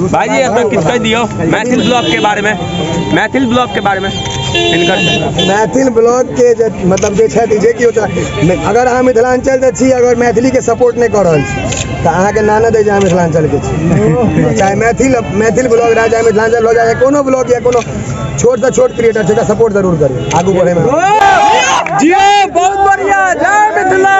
भाई जी अब किस कह दियो मैथिल ब्लॉग के बारे में, मैथिल ब्लॉग के बारे में मैथिल ब्लॉग के मतलब जे अगर अहाँ मिथिलांचल से छी, अगर मैथिली के सपोर्ट नहीं कर रहा तो अहाँ के नाना दे जाए मिथिलांचल के चाहे मैथिल ब्लॉग रहे चाहे मिथिलांचल ब्लॉग रहे, कोनो ब्लॉग या कोनो छोट से छोट क्रिएटर से सपोर्ट जरूर करिए आगू बढ़े में। जी बहुत बढ़िया, जय मिथिला।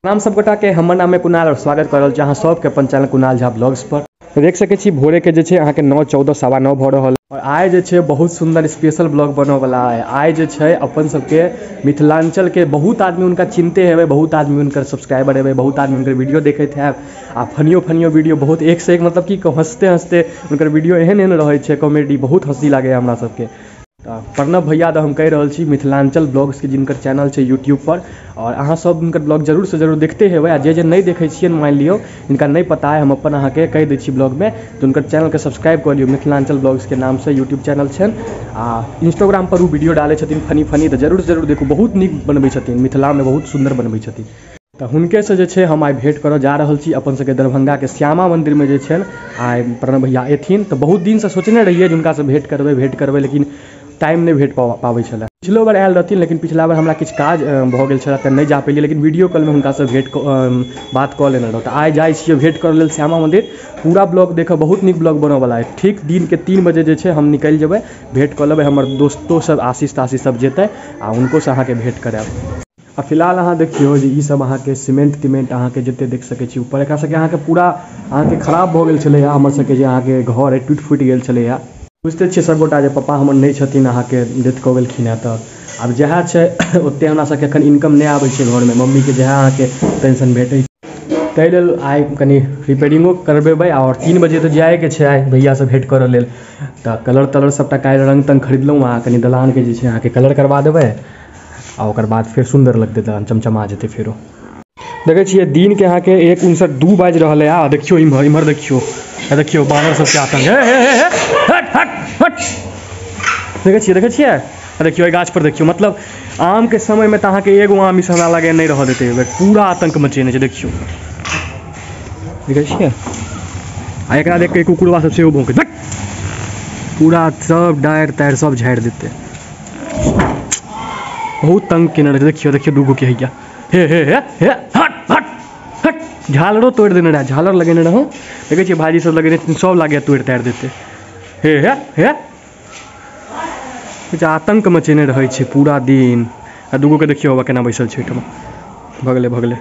नाम सब गोटा के हमर नाम है कुणाल और स्वागत कर रहल छी अहाँ सबके अपन चैनल कुणाल झा ब्लॉग्स पर। देख सके छी भोरे के जे छै अहाँ के 9, 14, 9:15 भ रहल और आइ जे छै बहुत सुंदर स्पेशल ब्लॉग बनो वाला है। आइ जे छै अपन सबके मिथिलांचल के बहुत आदमी उनका चिन्हते हेबै, बहुत आदमी उनकर सब्सक्राइबर हेबै, बहुत आदमी उनकर वीडियो देखते हैं आ फनियो वीडियो बहुत एक से एक मतलब कि हंसते हंसते उनकर वीडियो एहन रहे छै, कॉमेडी बहुत हंसी लागे हमरा सबके। प्रणव भैया तो हम कह रहा छी मिथिलांचल ब्लॉग्स के जिनकर चैनल है यूट्यूब पर, और अहाँ सब उनकर ब्लॉग जरूर से जरूर देखते हेबै आ जे नहीं देखे छिए मान लियो इनका नहीं पता है, हम अपन अहाँ के कह दै छी ब्लॉग में तो उनकर चैनल के सब्सक्राइब कर लियो। मिथिलांचल ब्लॉग्स के नाम से यूट्यूब चैनल छन आ इंस्टाग्राम पर वो वीडियो डाले छथिन फनी तो जरूर जरूर देखो, बहुत नीक बनबै छथिन, मिथिला में बहुत सुंदर बनबै छथिन। तो हुनके से जे छै हम आइ भेंट करऽ जा रहल छी अपन सबके दरभंगा के श्यामा मंदिर में जे छै आइ प्रणव भैया एथिन। तो बहुत दिन से सोचने रहिए जे हुनका से भेंट करबै लेकिन टाइम नहीं भेट पाबै छलै। पिछलो बार आयल रहथिन लेकिन पिछला बार हमरा किछु काज भऽ गेल छलै तऽ नहीं जा पेलिए, लेकिन वीडियो कॉल में हुनका से बात कऽ लेने रहौं। तऽ आइ जाइ छियै भेंट करऽ लेल श्यामा मंदिर। पूरा ब्लॉग देखऽ, बहुत नीक ब्लॉग बनऽ वाला है। ठीक दिन के 3 बजे जे छै हम निकलि जेबै, भेंट कऽ लेबै। हमर दोस्तों सब आशीष सब जेतै आ हुनको से अहाँ के भेंट करायब। आ फिलहाल अहाँ देखियो जे ई सब अहाँ के सीमेंट तिमेंट अहाँ के जते देख सकै छी ऊपर एकरा सबके अहाँ के पूरा अहाँ के खराब भऽ गेल छलै। हमर सबके जे अहाँ के घर है टूटि फुटि गेल छलै। बुझते छे सब गोटा जे पापा हमर नहीं छथिन अहाँ के डेथ कऽ गेलखिन है, तऽ अब जहाँ छै ओते हमरा सबके एखन इनकम नहीं आबै छै घर में। मम्मी के जहाँ अहाँ के पेंशन भेटै ताहि लेल आइ कनी रिपेयरिंगो करबेबै और 3 बजे तो जाए के छै आइ भैया से भेंट करऽ लेल। तऽ कलर तलर सबटा काल्हि रंग तंग खरीदलहुँ आ कनी दलान के जे छै अहाँ के कलर करवा देबै आ ओकर बाद फिर सुंदर लगतै, दलान चमचमा जेतै। फेरो देखै छियै दिन के अहाँ के 1:59 बाजि रहल है। आ देखियो इम्हर देखियो बानर सबके आतंक हट देखे छियै देखियो गाछ पर देखियो, मतलब आम के समय में तो अहाँ के एगो आम इस हमरा लगे नहीं रह देते, पूरा आतंक मचेने छै। देखियो देखे छियै आ एकरा देख के कुकुरवा सब सेहो भौंके, पूरा सब डायर तायर सब झाड़ि देते, बहुत तंग केने रहते। देखियो दूगो के हैया हे हट झालरो तोड़ देने रहा, झालर लगेने रहूँ। देखे छियै भाजी सब लगेने सब लागे तोड़ ताड़ देते। हे आतंक मचेने रहे छै पूरा दिन। आ दूगो के देखियो बाबा केना बैसल छै ठमा, भगले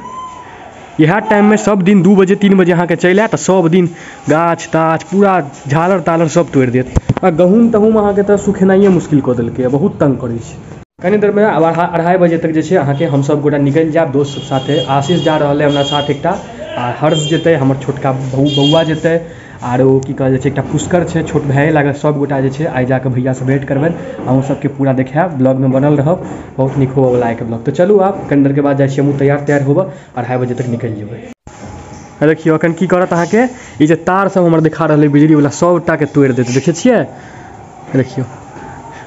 इएह टाइम में सब दिन 2 बजे 3 बजे अहाँ के चलि आयत, सब दिन गाछ ताछ पूरा झालर तालर सब तोड़ देत। आ गहूम तहूम अहाँ के तऽ सुखेनाइए मुश्किल कऽ देलकै, बहुत तंग करै छै। कनी देर में 2:30 बजे तक जे छै अहाँ के हम सब गोटा निकलि जायब दोस्त सब साथे। आशीष जा रहल है हमरा साथ एकटा, आ हर्ष जेतै, हमर छोटका बौआ जेतै, आरो की कहल जाइ छै एकटा पुष्कर छै छोट भाई लागल। सब गोटा जे छै आइ जाके भैया से भेंट करबनि, अहूँ सबके पूरा देखायब, ब्लॉग में बनल रहब, बहुत नीक होबऽ वाला है ब्लॉग। तो चलू आप कनी देर के बाद जाइ छियै हमहूँ तैयार होबऽ, 2:30 बजे तक निकलि जेबै। देखियो अखन की करत अहाँ के ई जे तार सब हमर देखा रहल है बिजली वाला सबटा के तोड़ि देतै। देखे छियै देखियो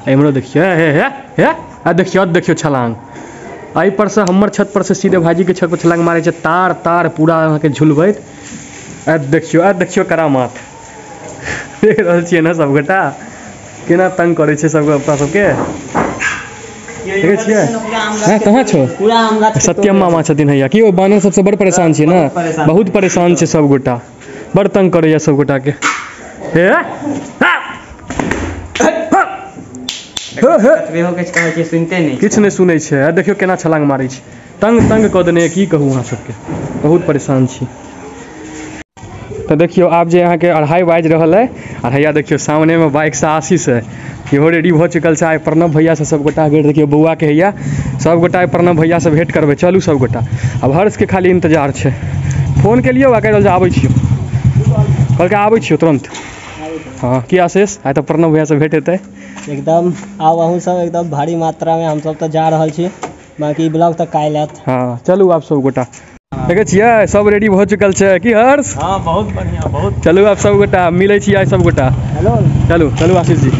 एमरो देखियो हे आ देखियो छलांग एहि पर से हमर छत पर से सीधे भाजी के छत पर छलांग मारे छै, तार पूरा अहाँ के झुलबैत। देखियो करामात देख रहल छियै ना सब गोटा केना तंग करे छै सब अपना सबके। देखे छियै कहाँ छो सत्यम मामा छथिन हैया कि ओ बानर सबसे बड़ परेशान छियै ना, बहुत परेशान छै सब गोटा, बड़ तंग करैया सब गोटा के। किछु नहीं सुनै छै। देखियो केना छलांग मारै छै, तंग कऽ देने की कहूँ अहाँ सबके, बहुत परेशान छी। तो देखियो आब जे अहाँ के 2:30 बाजि रहल है और हैया देखियो सामने में बाइक से आशीष है, इहो रेडी भऽ चुकल छै। प्रणव भैया से सब गोटा भेंट, देखियो बौआ के हैया सब गोटा प्रणव भैया से भेंट करबै। चलू सब गोटा, अब हर्ष के खाली इंतजार छै। फोन के लियो कह रहल आबै छियो, कहलकै आबै छियो तुरंत। हाँ की आशीष आइ तो प्रणव भैया से भेंट हेतै एकदम। आब अहूँ सब एकदम भारी मात्रा में हम सब तो जा रहल छी, बाकी ब्लॉग तक काल्हि आयत। हाँ चलू आप सब गोटा, देखे छियै सब रेडी भऽ चुकल छै की हर्ष? हाँ बहुत बढ़िया, बहुत। चलू आप सब गोटा मिलै छी आइ सब गोटा। हेलो चलू आशीष जी।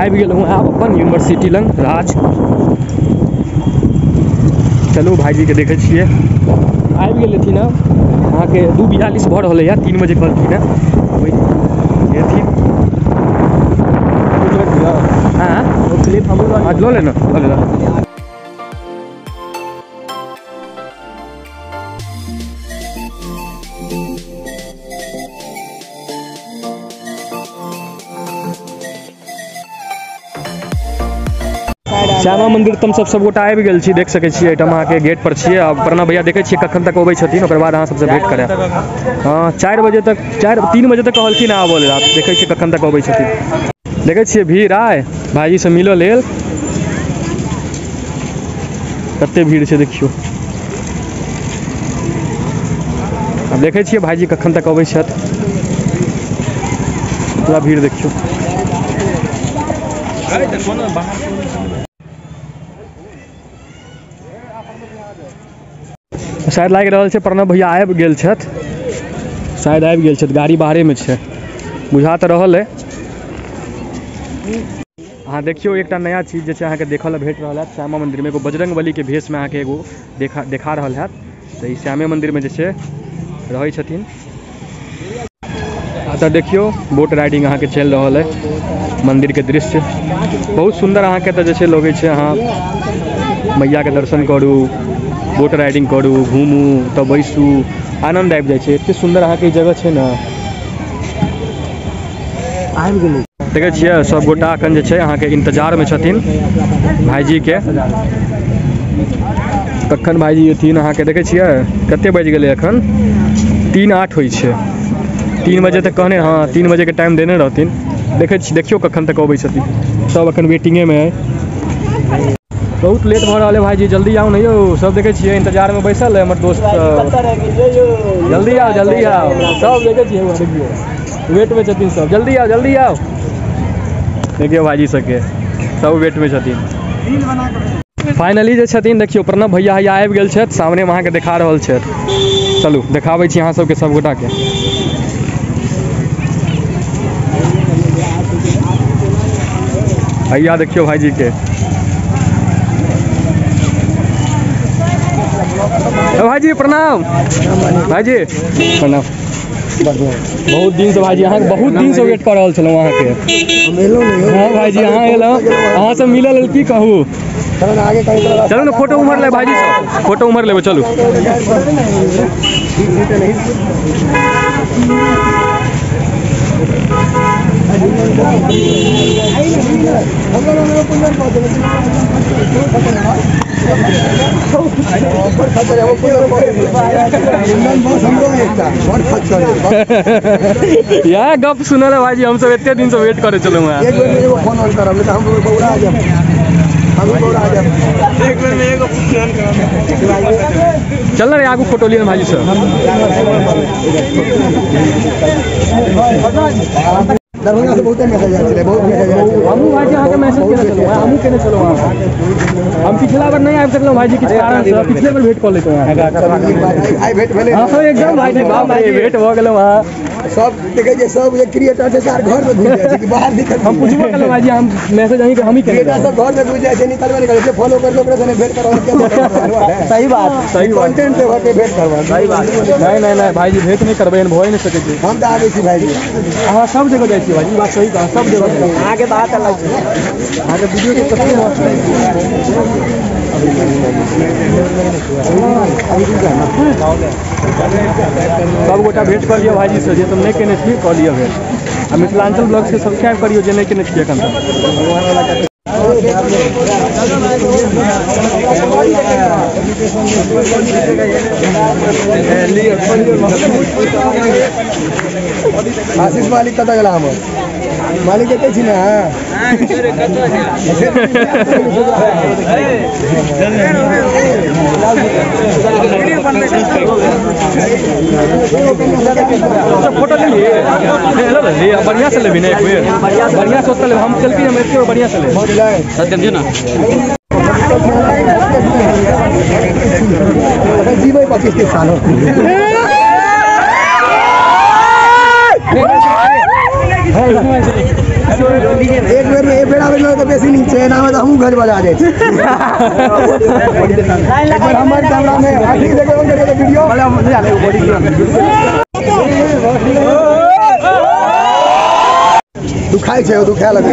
आबि गेलहुँ आब अपन यूनिवर्सिटी लग राज। चलू भाईजी के देखे छियै आबि गेल हेथिन। अहाँ के 2:42 भऽ रहल है, 3 बजे कहलखिन एथिन। हाँ क्लिप हम लो लेना श्यामा मंदिर तुम सब गोटा आबि गेल छी, देख सकै छियै एहिठाम अहाँके गेट पर छियै। अब प्रणव भैया देखे छियै कखन तक अबै छथिन, ओकर बाद अहाँ सबसे भेंट करे। हाँ 4 बजे तक 3 बजे तक कहलखिन आबऽ लेल, आप देखे छियै कखन तक अबै छथिन। देखे छियै भीड़ आए भाईजी से मिलो लेल, कते भीड़ छै देखियो। अब देखे छियै भाईजी कखन तक अबै छथि, पूरा भीड़ देखियो। शायद लागि रहल छै प्रणव भैया आबि गेल छथि, शायद आबि गेल छथि, गाड़ी बाहरे में छै बुझा तऽ रहल है। अहाँ देखियो एकटा नया चीज जे छै अहाँके देखऽ लेल भेट रहल है श्यामा मंदिर में। एगो बजरंगबली के भेष में अहाँके एगो देखा रहल है। तो ई श्यामे मंदिर में जे छै रहै छथिन। तऽ देखियो बोट राइडिंग अहाँके चलि रहल है, मंदिर के दृश्य बहुत सुंदर अहाँके तऽ जे छै लगै छै। अहाँ मैया के दर्शन करू, बोट राइडिंग करू, घूमू, तब बैसू, आनंद आबि जाइ छै। एते सुंदर अहाँके जगह छै ना। आबि गेलै देखे छियै सब गोटा अखन जे छै अहाँके इंतजार में छथिन भाईजी के, कखन भाईजी एथिन। अहाँके देखे छियै कते बाजि गेलै अखन, 3:08 होइ छै। 3 बजे तक कहने, हाँ 3 बजे के टाइम देने रहथिन। देखियो कखन तक अबै छथिन, सब अखन वेटिंगे में है। बहुत लेट भऽ रहल है भाईजी, जल्दी आओ नहीं हो। सब देखे छियै इंतजार में बैसल है हमर दोस्त, जल्दी आओ सब देखे छियै वेट में छथिन सब, जल्दी आओ। देखियो भाईजी सबके सब वेट में छथिन। फाइनली जे छथिन देखियो प्रणव भैया आबि गेल छथि, सामने में अहाँके देखा रहल छथि। चलू देखाबै छी अहाँ सबके सब गोटा के। भैया देखियो भाईजी के, भाईजी प्रणाम। भाईजी प्रणाम। बहुत दिन से भाईजी अहाँ बहुत दिन से वेट कर रहल छलहुँ अहाँके। हाँ भाईजी अहाँ एलहुँ, अहाँ से मिलल लेल की कहू। चलू ना फोटो उमर ले भाईजी सब, फोटो उमर लेबै चलू। यहाँ गप सुनल है भाईजी, हम सब एते दिन से वेट करे चलो। चल रे आगू फोटो लिए भाईजी सर। दरभंगा से बहुत मैसेज आते हैं, बहुत मैसेज आते हैं। हमू भाईजी आके मैसेज केने चलो, हमू केने चलो वहां। हम पिछला बार नहीं आबि सकलौ भाईजी, किछ कारण से पिछले बार भेट कर लेतो वहां। आई भेट भेले हां एकदम भाईजी, बाप रे भेट भ गेलो वहां। सब देखे जे सब ये क्रिएटर से सार घर में घुस जाय छै कि बाहर निकल। हम पूछबो करलो भाईजी, हम मैसेज अहीं के हम ही केने। क्रिएटर सब घर में घुस जाय छै, निकलबे नहीं करे छै। फॉलो कर लो, ओकरा से भेट करवा के। सही बात कंटेंट से होके भेट करवा। सही बात नहीं भाईजी भेट नहीं करबे, भय नहीं सके छै। हम त आबै छी भाईजी, अहाँ सब जगह जाय छी भाईजी, बात सही कहा, सब जगह आगे बात अलग छै। आगे वीडियो के कते मस्त है। सब गोटा भेंट कर लियो भाईजी से, जे तुम नहीं केने छी कह लियो भेंट। आ मिथिलांचल ब्लॉग से सब्सक्राइब करियो जे नहीं केने छी एखन तक। आशीष मालिक कतऽ गेला हमर मालिक के छी ना। फोटो ले बढ़िया से लेबी ना, एक बेर बढ़िया से ले। हम सेल्फी हम एते बढ़िया से ले सत्यम जी ना। जीवे 25 साल एक बेर में एक बेड़ा बजलो तो बेसी नीचे ना में हम घर बजा दे। हमारे कैमरा में आखिरी जगह on करे वीडियो वाला मजा आले बॉडी दुखाई छे दुखा लगे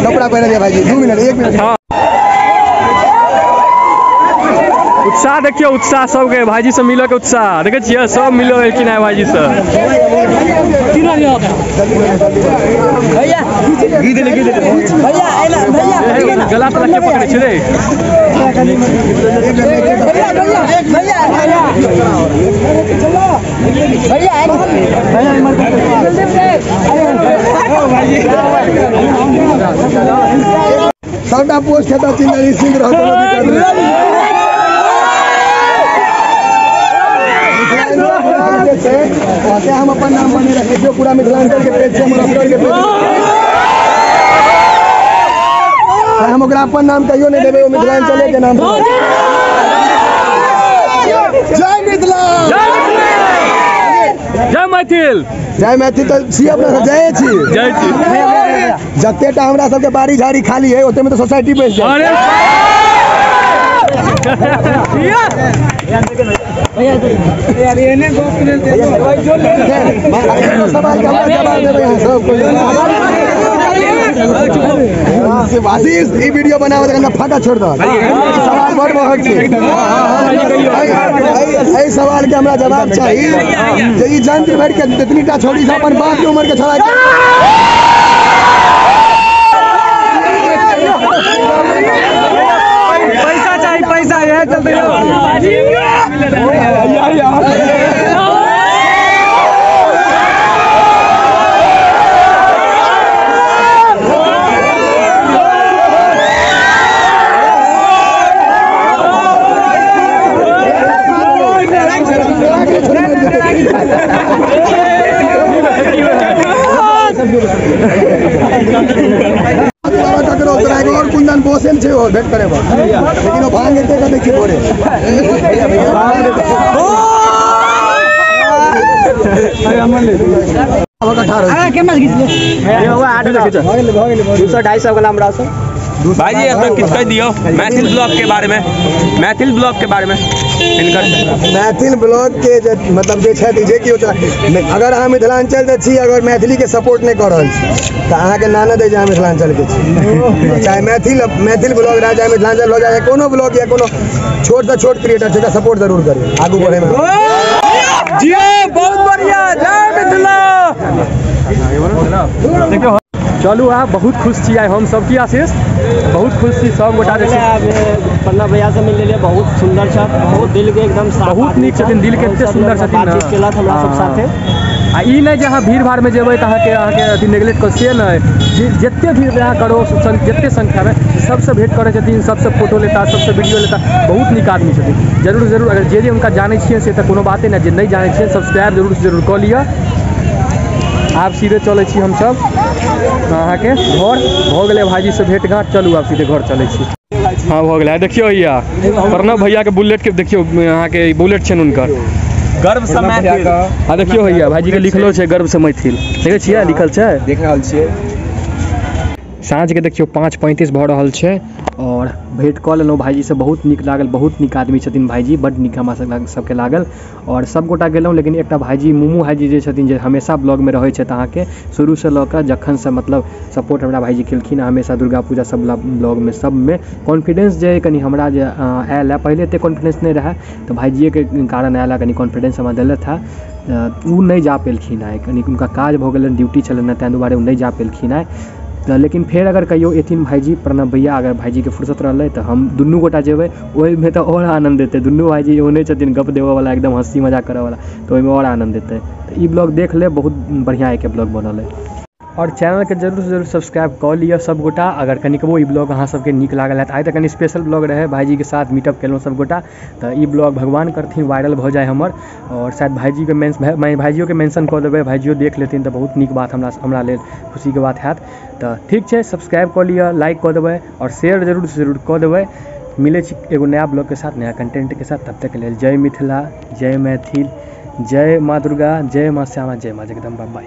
कपड़ा पहन लिया भाई 2 मिनट 1 मिनट। उत्साह देखियो उत्साह सबके भाईजी से मिलो के उत्साह देखे छियै सब मिलो कि नहीं भाईजी से गला तला के पकड़े छै रे सबटा पोस्ट खाता चिन्ह सिंह रहत वहाँ हम अपन नाम बने रखे जो पूरा मिथिलांचल के पेज से हम ओकरा अपन नाम कहियो नहीं देबे मिथिलांचल के नाम जय मिथिला जय मैथिल तो छी अपना जय छी जतेटा हमरा सबके बाड़ी झाड़ी खाली है ओते में तो सोसाइटी बेच जाए। वीडियो बनावे फटा छोड़ दो सवाल बड़ बहुत सवाल के हमरा जवाब चाहिए जंत्र भर के जितनीटा छोड़ी से अपन बाप के उम्र के छोड़ा पैसा चाहिए पैसा यह चलते और कुंदन बोसेन छे हो भेट करे लेकिन वो भांग देते का देखी बोरे भाईजी अब तक किस कह दियो मैथिल ब्लॉग के बारे में मैथिल ब्लॉग के बारे में मैथिल ब्लॉग के मतलब जे छै जे की अगर अहाँ मिथिलांचल से छी अगर मैथिली के सपोर्ट नहीं कर रहल छी तो अहाँ के नानद है मिथिलांचल के छी चाहे मैथिल ब्लॉग रहे चाहे मिथिलांचल ब्लॉग रहे कोनो ब्लॉग या कोनो छोट से छोट क्रिएटर छै सपोर्ट जरूर करिए आगू बढ़े में जी बहुत बढ़िया जय मिथिला। चलू आ बहुत खुश छी आइ हम सब की आशीष बहुत खुश छी सब गोटा जे पन्ना भैया से मिल लिए बहुत सुंदर छथि बहुत दिल के एकदम बहुत नीक छथिन दिल के एते सुंदर छथिन बातचीत केलक हमरा सब साथे आ ई नहीं जहाँ भीड़ भाड़ में जेबै तऽ अहाँके अथी नेग्लेक्ट कर से नहीं जते भीड़ अहाँ करो जते संख्या में सबसे भेंट करे छथिन सबसे फोटो लेता सबसे वीडियो लेता बहुत नीक आदमी छथिन जरूर जरूर अगर जे उनका जाने छियै से तऽ कोनो बाते नहीं जे नहीं जाने छियै सब्सक्राइब जरूर से जरूर कऽ लिअ। आब सीधे चले छी हम सब अहाँ के घर भऽ गेलै भाईजी से भेंट घाट चलू आब सीधे घर चले छी। हाँ भऽ गेलै देखियो भैया प्रणव भैया के बुलेट के देखियो अहाँ के बुलेट छनि हुनकर गर्व से मैथिल हाँ देखियो भैया भाईजी के लिखलो छै गर्व से मैथिल देखे छियै लिखल छै देख रहल छियै। साँझ के देखियो 5:35 भऽ रहल छै और भेंट कऽ लेलहुँ भाईजी से बहुत नीक लागल बहुत नीक आदमी छथिन भाईजी बड नीक हमरा सबके लागल और सब गोटा गेलहुँ लेकिन एकटा भाईजी मुमू भाईजी जे छथिन जे हमेशा ब्लॉग में रहै छथि अहाँके शुरू से लऽ कऽ जखन से मतलब सपोर्ट हमरा भाईजी केलखिन हमेशा दुर्गा पूजा सब ब्लॉग में सब में कॉन्फिडेंस जे कनि हमरा जे आयल है पहले एते कॉन्फिडेंस नहीं रहा तो भाईजी के कारण आयल कनि कॉन्फिडेंस हमरा देलथि है उ नहीं जा पेलखिन है कनि उनका काज भऽ गेलनि ड्यूटी छलनि ताहि दुआरे उ नहीं जा पेलखिन है लेकिन फिर अगर कहियो एथिन भाईजी प्रणव भैया अगर भाईजी के फुर्सत रहलै तो हम दुनू गोटा जेबै ओहिमे तो और आनंद देते दुनू भाईजी ओने छथिन गप देवे वाला एकदम हंसी मजाक करे वाला तो ओहिमे और आनंद देते तो ई ब्लॉग देख ले बहुत बढ़िया एक ब्लॉग बनल है और चैनल के जरूर से जरूर सब्सक्राइब कर लिया सब गोटा अगर कनिकबो ई ब्लॉग अहाँ सबके नीक लागल है आइ तक कनि स्पेशल ब्लॉग रहे भाईजी के साथ मीटअप केलहुँ सब गोटा तो ई ब्लॉग भगवान करथिन वायरल भऽ जाए हमर और शायद भाईजी के भाईजियो के मेंशन कऽ देबै भाईजियो देख लेथिन तो बहुत नीक बात हमरा लेल खुशी के बात हैत तो ठीक छै सब्सक्राइब कऽ लिअ लाइक कऽ देबै और शेयर जरूर से जरूर कऽ देबै मिले छी एगो नया ब्लॉग के साथ नया कंटेंट के साथ तब तक के लेल जय मिथिला जय मैथिल जय माँ दुर्गा जय माँ श्यामा जय माँ जगदम्बा बाय।